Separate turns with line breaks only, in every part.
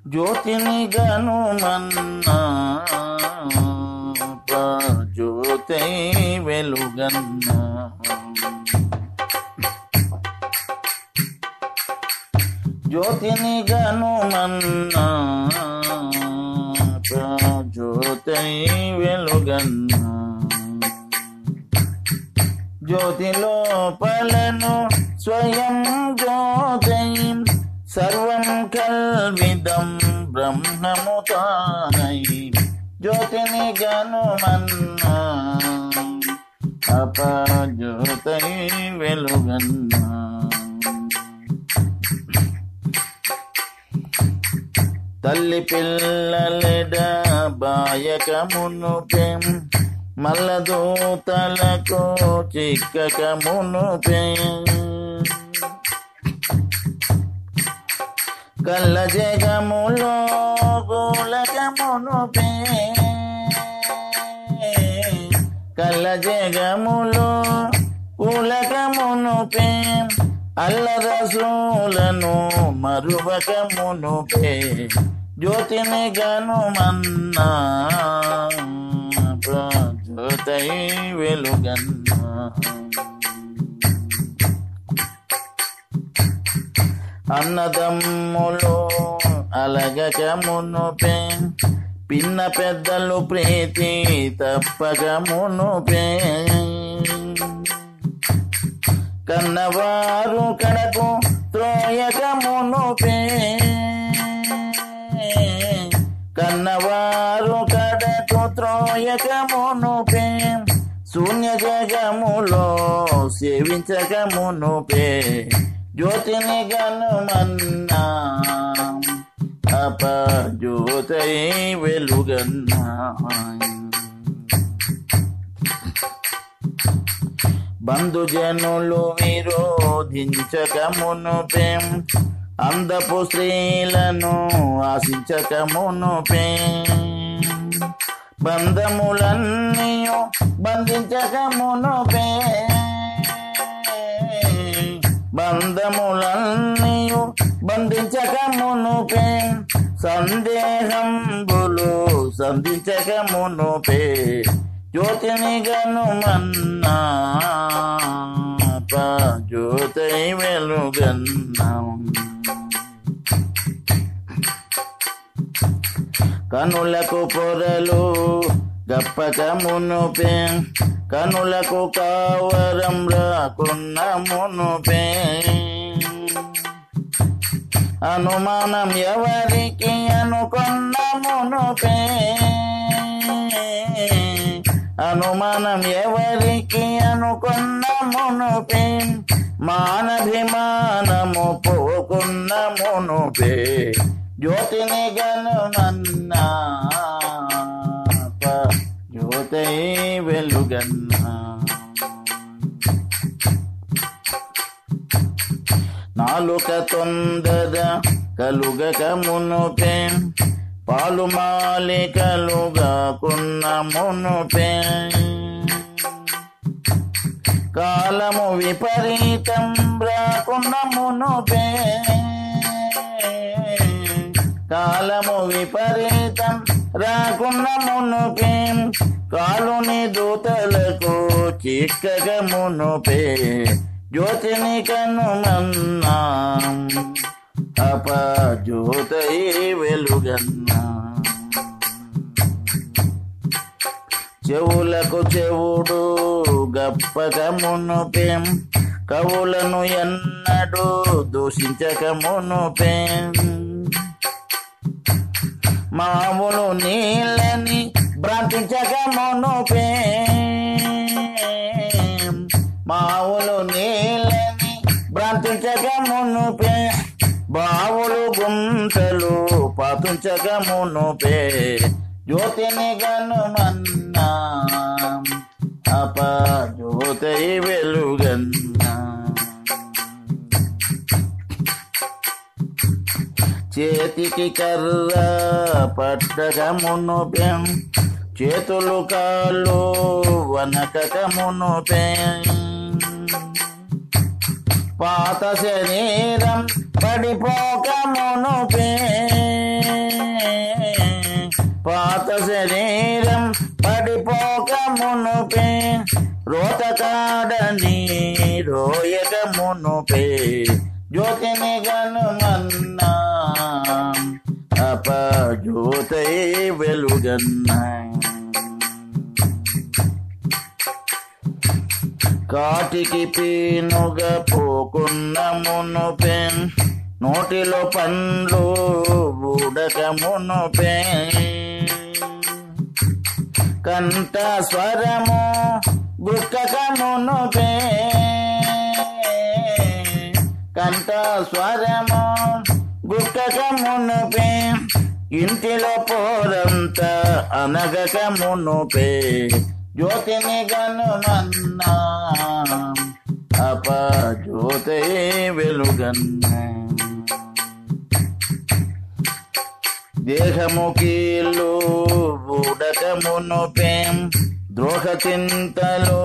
జ్యోతిని గనుమన్నా జ్యోతై వెలుగన్నా. జ్యోతిని గనుమన్నా జ్యోతై వెలుగన్నా. జ్యోతి లోపలను స్వయం జ్యోతై సర్వం కల్విదం బ్రహ్మము తానై. జ్యోతిని గనుమన్నా అపజ్యోతై వెలుగన్నా. తల్లి పిల్లలెడ బాయకమునుపే మల్లదూతలకు చిక్కకమునుపే. కళ్ళ జగములో గోలకమునుపే. కళ్ళ జగములో పూలకమునుపే. అల్లరసూలను మరువకమునుపే. జ్యోతిని గనుమన్నా జ్యోతై వెలుగన్నా. అన్నదమ్ములు అలగకమునుపే. పిన్న పెద్దలు ప్రీతి తప్పకమునుపే. కన్నవారు కడకు త్రోయకమునుపే. కన్నవారు కడకు త్రోయకమునుపే. శూన్య జగములో సేవించకమునుపే. జ్యోతిని గనుమన్నా అపజ్యోతై వెలుగన్నా. బంధుజనులు విరోధించకమునుపే. అందపు స్త్రీలను ఆశించకమునుపే. బంధములన్నీయు బంధించకమునుపే. బంధములన్నీయు బంధించకమునుపే. సందేహంబులు సంధించకమునుపే. జ్యోతిని గనుమన్నా జ్యోతై వెలుగన్నా. కనులకు పొరలు గప్పకమునుపే. కనులకు కావరం రాకున్నమునుపే. అనుమానం ఎవరికి అనుకున్నమునుపే. అనుమానం ఎవరికి అనుకున్నమునుపే. మానభిమానము పోకున్నమునుపే. జ్యోతిని గనుమన్నా జ్యోతై వెలుగన్నా. నాలుక తొందర కలుగకమునుపే. పాలు మాలికలుగాకున్నమునుపే. కాలము విపరీతం రాకున్నమునుపే. కాలము విపరీతం రాకున్నమునుపే. కాలుని దూతలకు చిక్కకమునుపే. జ్యోతిని గనుమన్నా అపజ్యోతై వెలుగన్నా. చెవులకు చెవుడు గప్పకమునుపే. కవులను ఎన్నడూ దూషించకమునుపే. మావులు నీళ్ళని భ్రాంతించకమునుపే. మావులు నీళ్ళని భ్రాంతించకమునుపే. బావులు గుంటలు పాతుంచకమునుపే. జ్యోతిని గనుమన్నా అపజ్యోతై వెలుగన్నా. చేతికి కర్ర పట్టకమునుపే. చేతులు కాళ్ళు వనకకమునుపే. పాత శరీరం పడిపోకమునుపే. పాత శరీరం పడిపోక మునుపే రోతకాడని రోయక మునుపే జ్యోతిని గనుమన్నా అపజ్యోతై వెలుగన్నా కాటికి పీనుగా పోకున్న మునుపే నోటిలో పండ్లు ఊడక మునుపే కంఠ స్వరము గుక్కక మునుపే కంఠ స్వరము గుక్కక మునుపే ఇంటిలో పోరంత అనగక మునుపే జ్యోతిని గనుమన్నా అపజ్యోతై వెలుగన్నా దేహము కీళ్ళు ఊడక మునుపే ద్రోహ చింతలు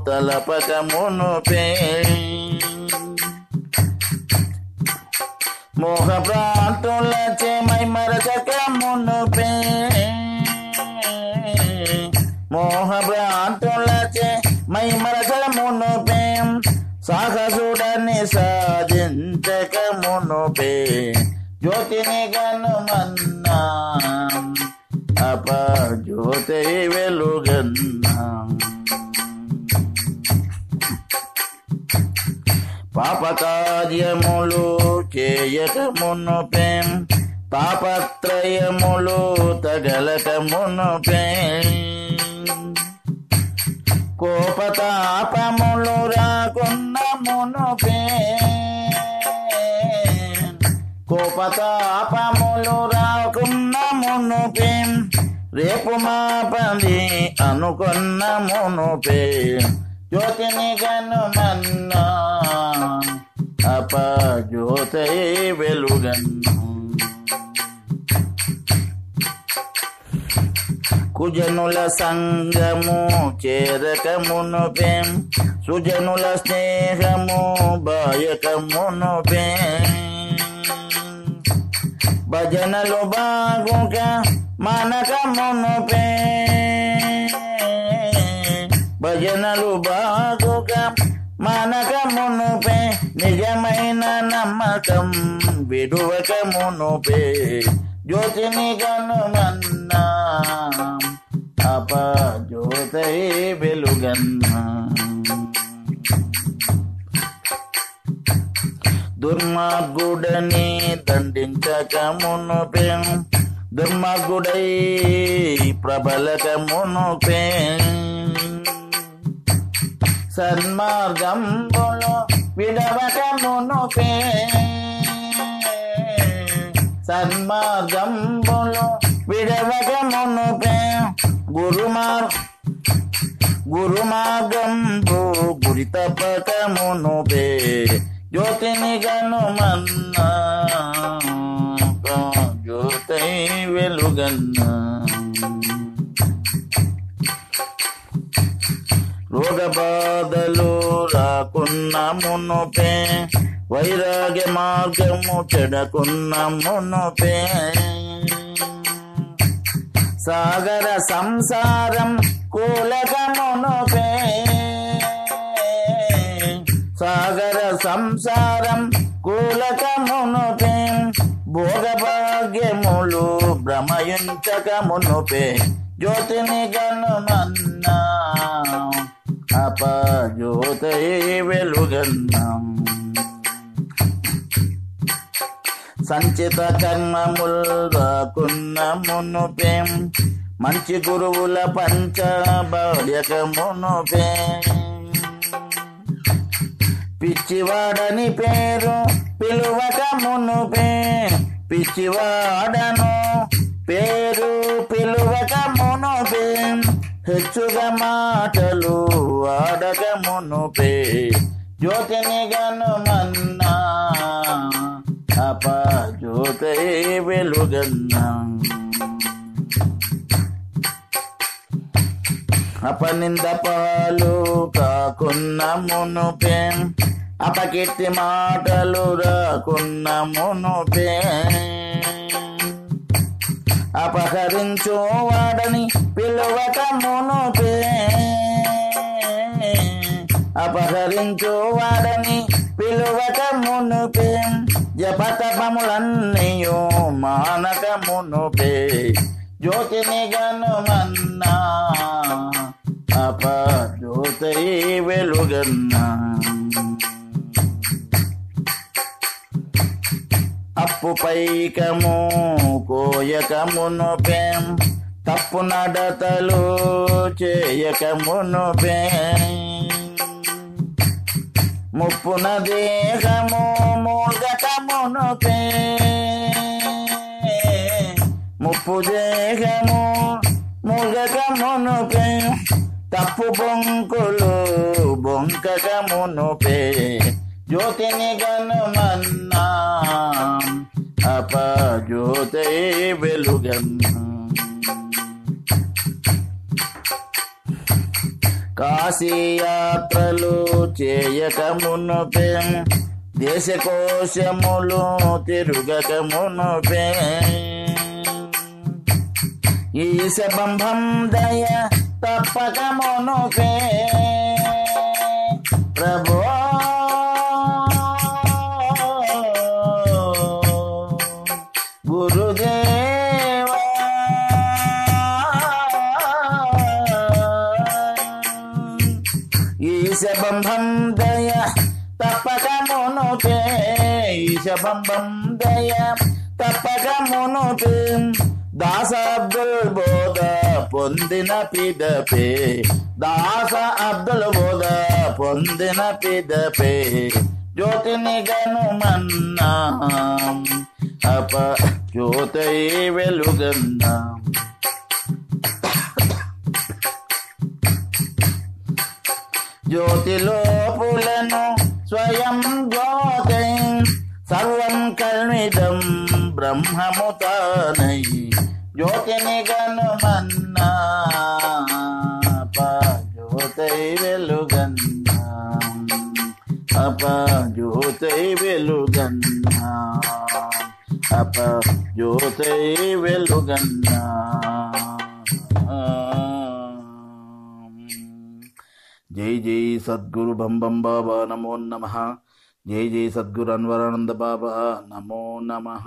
తలపక మునుపే మోహ ప్రాంతులచే మైమరచక మునుపే మోహ భ్రాంతులచే మైమరచక మునుపే సాహసుడని సాధించక మునుపే జ్యోతిని గనుమన్నా అపజ్యోతై వెలుగన్నా పాపకార్యములు చేయక మునుపే తాపత్రయములు తగలక మునుపే కోపతాపములు రాకున్న మునుపే కోపతాపములు రాకున్న మునుపే రేపు మాపది అనుకున్న మునుపే జ్యోతిని గనుమన్నా అపజ్యోతై వెలుగన్నా కుజనుల సంగము చేరక మునుపే సుజనుల స్నేహము బాయక మునుపే భజనలు బాగుక మనక మునుపే భజనలు బాగుక మనక మునుపే నిజమైన నమ్మకం విడువక మునుపే జ్యోతిని గనుమన్నా అపజ్యోతై వెలుగన్నా దుర్మార్గుడని దండించక మునుపే దుర్మార్గుడై ప్రబలక మునుపే సన్మార్గంబులో విడవక మునుపే సన్మార్గంబులో విడవక మునుపే గురుమార్గంబు గురి తప్పక మునుపే జ్యోతిని గనుమన్నా జ్యోతై వెలుగన్నా రోగ బాధలు రాకున్న మునుపే వైరాగ్య మార్గము చెడకున్న మునుపే సాగర సంసారం కూలక మునుపే సాగర సంసారం కూలక మునుపే భోగ భాగ్యములు భ్రమయించక మునుపే జ్యోతిని గనుమన్నా అపజ్యోతై వెలుగన్నా సంచిత కర్మముల్ రాకున్న మునుపే మంచి గురువుల పంచబాల్యక మునుపే పిచ్చివాడని పేరు పిలువక మునుపే పిచ్చివాడను పేరు పిలువక మునుపే హెచ్చుగా మాటలు ఆడక మునుపే జ్యోతిని గనుమన్నా అపజ్యోతై వెలుగన్నా అపనింద పాలు కాకున్న మునుపే అపకీర్తి మాటలు రాకున్న మునుపే అపహరించు వాడని పిలువక మునుపే అపహరించు వాడని పిలువక మునుపే జపతపములన్నీయు మానక మునుపే జ్యోతిని గనుమన్నా అపజ్యోతై వెలుగన్నా అప్పు పైకము కోయక మునుపే తప్పు నడతలు చేయక మునుపే ముప్పున దేహము మూల్గక మునుపే ముప్పు దేహము మూల్గక మునుపే తప్పు బొంకులు బొంకక మునుపే జ్యోతిని గనుమన్నా అపజ్యోతై వెలుగన్నా కాశీయాత్రలు చేయక మునుపే దేశకోశములు తిరుగక మునుపే ఈశబంభం దయ తప్పక మునుపే ప్రభో గురుదేవా ఈశబంభం దయ తప్పక మునుపే ఈశబంభం దయ తప్పక మునుపే దాస అబ్దుల్ బోధ పొందిన పిదపే దాస అబ్దుల్ బోధ పొందిన పిదపే జ్యోతిని గనుమన్నా అపజ్యోతై వెలుగన్నా జ్యోతిలోపులను స్వయం జ్యోతై సర్వం కల్విదం బ్రహ్మముతానై జ్యోతిని గనుమన్నా అపజ్యోతై వెలుగన్నా అపజ్యోతై వెలుగన్నా అపజ్యోతై వెలుగన్నా జై జై సద్గురు బంబం బాబా నమో నమః జై జై సద్గురు అన్వరానంద బాబా నమో నమః.